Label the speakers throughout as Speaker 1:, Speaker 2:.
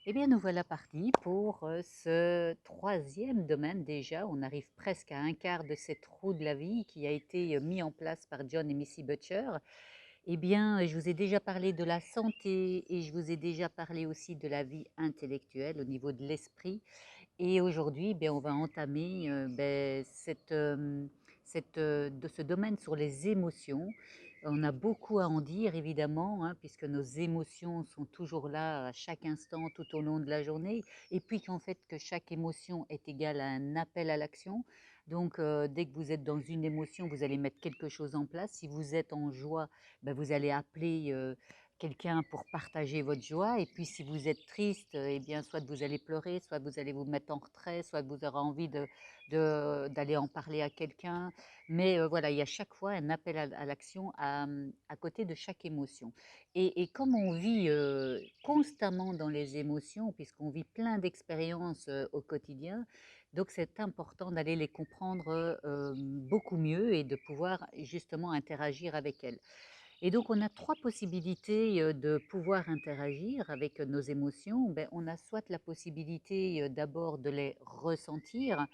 Speaker 1: Eh bien, nous voilà partis pour ce troisième domaine déjà. On arrive presque à un quart de cette roue de la vie qui a été mis en place par John et Missy Butcher. Eh bien, je vous ai déjà parlé de la santé et je vous ai déjà parlé aussi de la vie intellectuelle au niveau de l'esprit. Et aujourd'hui, ben, on va entamer de ce domaine sur les émotions. On a beaucoup à en dire, évidemment, hein, puisque nos émotions sont toujours là à chaque instant, tout au long de la journée. Et puis qu'en fait, que chaque émotion est égale à un appel à l'action. Donc, dès que vous êtes dans une émotion, vous allez mettre quelque chose en place. Si vous êtes en joie, ben, vous allez appeler quelqu'un pour partager votre joie. Et puis si vous êtes triste, eh bien, soit vous allez pleurer, soit vous allez vous mettre en retrait, soit vous aurez envie d'aller en parler à quelqu'un. Mais voilà, il y a chaque fois un appel à l'action à côté de chaque émotion. Et comme on vit constamment dans les émotions, puisqu'on vit plein d'expériences au quotidien, donc c'est important d'aller les comprendre beaucoup mieux et de pouvoir justement interagir avec elles. Et donc, on a trois possibilités de pouvoir interagir avec nos émotions. Ben, on a soit la possibilité d'abord de les ressentir,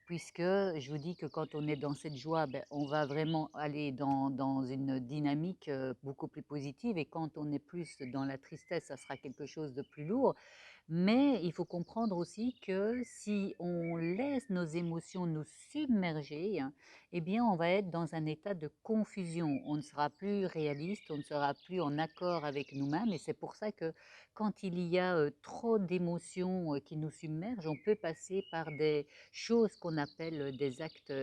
Speaker 1: puisque je vous dis que quand on est dans cette joie, ben, on va vraiment aller dans une dynamique beaucoup plus positive. Et quand on est plus dans la tristesse, ça sera quelque chose de plus lourd. Mais il faut comprendre aussi que si on laisse nos émotions nous submerger, hein, eh bien, on va être dans un état de confusion. On ne sera plus réaliste, on ne sera plus en accord avec nous-mêmes. Et c'est pour ça que quand il y a trop d'émotions qui nous submergent, on peut passer par des choses qu'on appelle des actes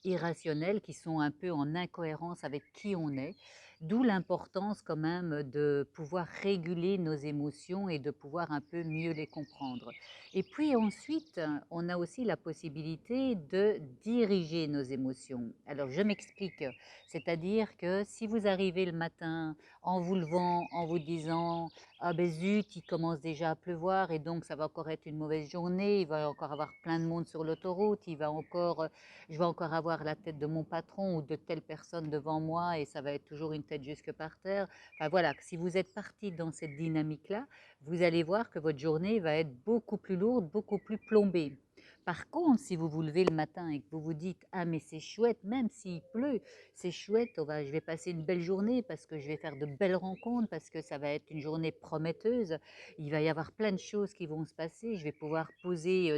Speaker 1: irrationnels qui sont un peu en incohérence avec qui on est. D'où l'importance quand même de pouvoir réguler nos émotions et de pouvoir un peu mieux les comprendre. Et puis ensuite, on a aussi la possibilité de diriger nos émotions. Alors je m'explique, c'est-à-dire que si vous arrivez le matin en vous levant, en vous disant ah ben zut, il commence déjà à pleuvoir et donc ça va encore être une mauvaise journée, il va encore avoir plein de monde sur l'autoroute, je vais encore avoir la tête de mon patron ou de telle personne devant moi et ça va être toujours une tête jusque par terre. Enfin voilà, si vous êtes parti dans cette dynamique-là, vous allez voir que votre journée va être beaucoup plus lourde, beaucoup plus plombée. Par contre, si vous vous levez le matin et que vous vous dites ah mais c'est chouette, même s'il pleut, c'est chouette, je vais passer une belle journée parce que je vais faire de belles rencontres, parce que ça va être une journée prometteuse, il va y avoir plein de choses qui vont se passer, je vais pouvoir poser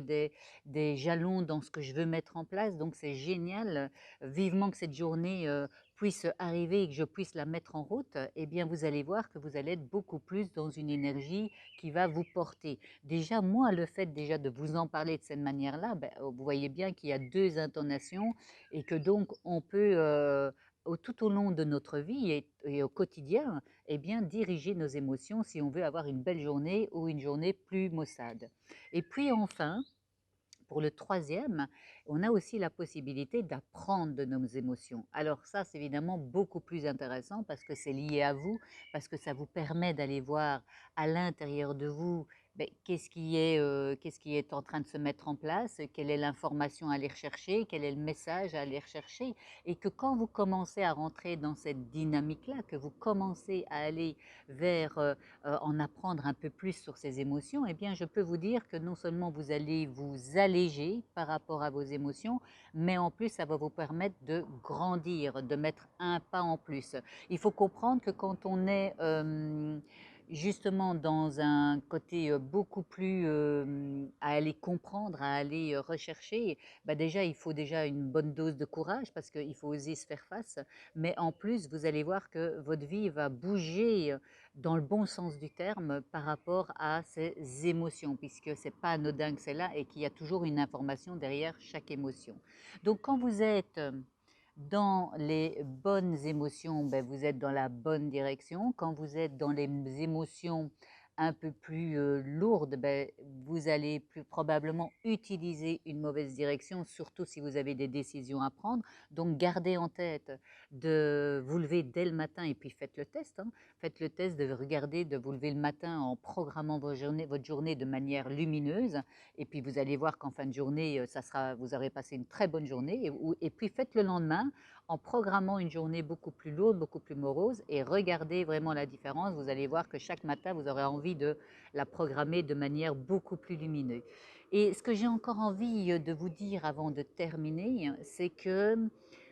Speaker 1: des jalons dans ce que je veux mettre en place, donc c'est génial, vivement que cette journée puisse arriver et que je puisse la mettre en route, eh bien vous allez voir que vous allez être beaucoup plus dans une énergie qui va vous porter. Déjà, moi, le fait déjà de vous en parler de cette manière-là, ben, vous voyez bien qu'il y a deux intonations et que donc on peut, tout au long de notre vie et au quotidien, eh bien, diriger nos émotions si on veut avoir une belle journée ou une journée plus maussade. Et puis enfin, pour le troisième, on a aussi la possibilité d'apprendre de nos émotions. Alors ça, c'est évidemment beaucoup plus intéressant parce que c'est lié à vous, parce que ça vous permet d'aller voir à l'intérieur de vous ben, qu'est-ce qui est en train de se mettre en place, quelle est l'information à aller rechercher, quel est le message à aller rechercher, et que quand vous commencez à rentrer dans cette dynamique-là, que vous commencez à aller vers en apprendre un peu plus sur ces émotions, eh bien, je peux vous dire que non seulement vous allez vous alléger par rapport à vos émotions, mais en plus, ça va vous permettre de grandir, de mettre un pas en plus. Il faut comprendre que quand on est justement dans un côté beaucoup plus à aller comprendre, à aller rechercher, bah déjà, il faut déjà une bonne dose de courage parce qu'il faut oser se faire face. Mais en plus, vous allez voir que votre vie va bouger dans le bon sens du terme par rapport à ces émotions, puisque c'est pas anodin que c'est là et qu'il y a toujours une information derrière chaque émotion. Donc quand vous êtes dans les bonnes émotions, ben, vous êtes dans la bonne direction. Quand vous êtes dans les émotions un peu plus lourdes, ben, vous allez plus probablement utiliser une mauvaise direction, surtout si vous avez des décisions à prendre. Donc gardez en tête de vous lever dès le matin et puis faites le test. Hein. Faites le test de regarder, de vous lever le matin en programmant votre journée de manière lumineuse. Et puis vous allez voir qu'en fin de journée, vous aurez passé une très bonne journée. Et puis faites le lendemain en programmant une journée beaucoup plus lourde, beaucoup plus morose, et regardez vraiment la différence. Vous allez voir que chaque matin, vous aurez envie de la programmer de manière beaucoup plus lumineuse. Et ce que j'ai encore envie de vous dire avant de terminer, c'est que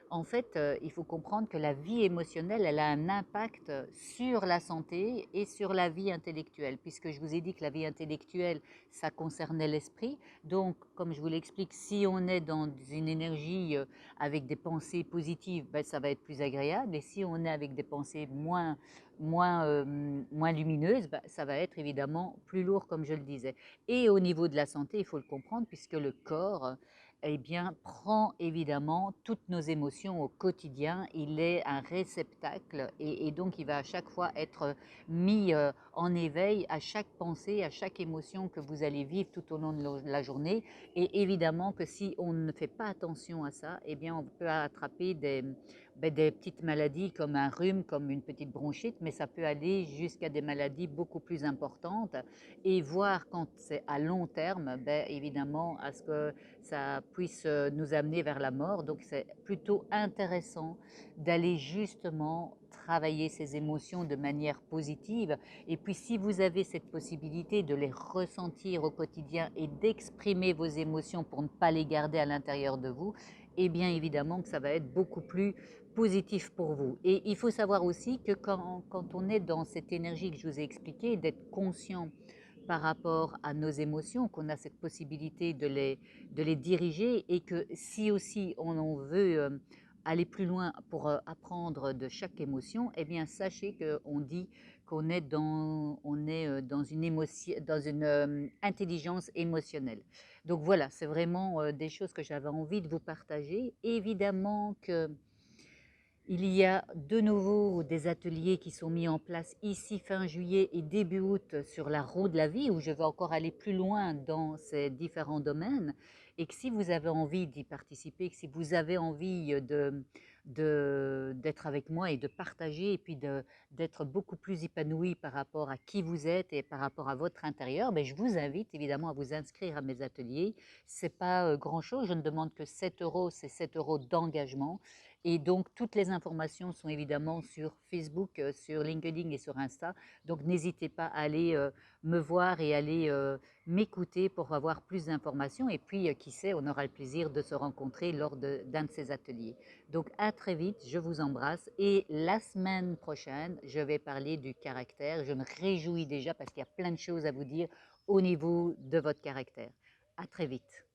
Speaker 1: en fait, il faut comprendre que la vie émotionnelle, elle a un impact sur la santé et sur la vie intellectuelle, puisque je vous ai dit que la vie intellectuelle, ça concernait l'esprit. Donc, comme je vous l'explique, si on est dans une énergie avec des pensées positives, ben, ça va être plus agréable. Et si on est avec des pensées moins lumineuses, ben, ça va être évidemment plus lourd, comme je le disais. Et au niveau de la santé, il faut le comprendre, puisque le corps eh bien, prend évidemment toutes nos émotions au quotidien. Il est un réceptacle et donc il va à chaque fois être mis en éveil à chaque pensée, à chaque émotion que vous allez vivre tout au long de la journée. Et évidemment que si on ne fait pas attention à ça, eh bien, on peut attraper des petites maladies comme un rhume, comme une petite bronchite, mais ça peut aller jusqu'à des maladies beaucoup plus importantes. Et voir quand c'est à long terme, ben, évidemment, à ce que ça puisse nous amener vers la mort. Donc c'est plutôt intéressant d'aller justement travailler ces émotions de manière positive. Et puis si vous avez cette possibilité de les ressentir au quotidien et d'exprimer vos émotions pour ne pas les garder à l'intérieur de vous, eh bien évidemment que ça va être beaucoup plus positif pour vous. Et il faut savoir aussi que quand on est dans cette énergie que je vous ai expliquée, d'être conscient par rapport à nos émotions, qu'on a cette possibilité de les diriger et que si aussi on veut aller plus loin pour apprendre de chaque émotion, eh bien sachez qu'on dit on est dans une, émotion, dans une intelligence émotionnelle. Donc voilà, c'est vraiment des choses que j'avais envie de vous partager. Évidemment que il y a de nouveau des ateliers qui sont mis en place ici fin juillet et début août sur la roue de la vie, où je vais encore aller plus loin dans ces différents domaines. Et que si vous avez envie d'y participer, que si vous avez envie d'être avec moi et de partager, et puis d'être beaucoup plus épanoui par rapport à qui vous êtes et par rapport à votre intérieur, ben, je vous invite évidemment à vous inscrire à mes ateliers. C'est pas grand-chose, je ne demande que 7 euros, c'est 7 euros d'engagement. Et donc, toutes les informations sont évidemment sur Facebook, sur LinkedIn et sur Insta. Donc, n'hésitez pas à aller me voir et aller m'écouter pour avoir plus d'informations. Et puis, qui sait, on aura le plaisir de se rencontrer lors d'un de ces ateliers. Donc, à très vite, je vous embrasse. Et la semaine prochaine, je vais parler du caractère. Je me réjouis déjà parce qu'il y a plein de choses à vous dire au niveau de votre caractère. À très vite.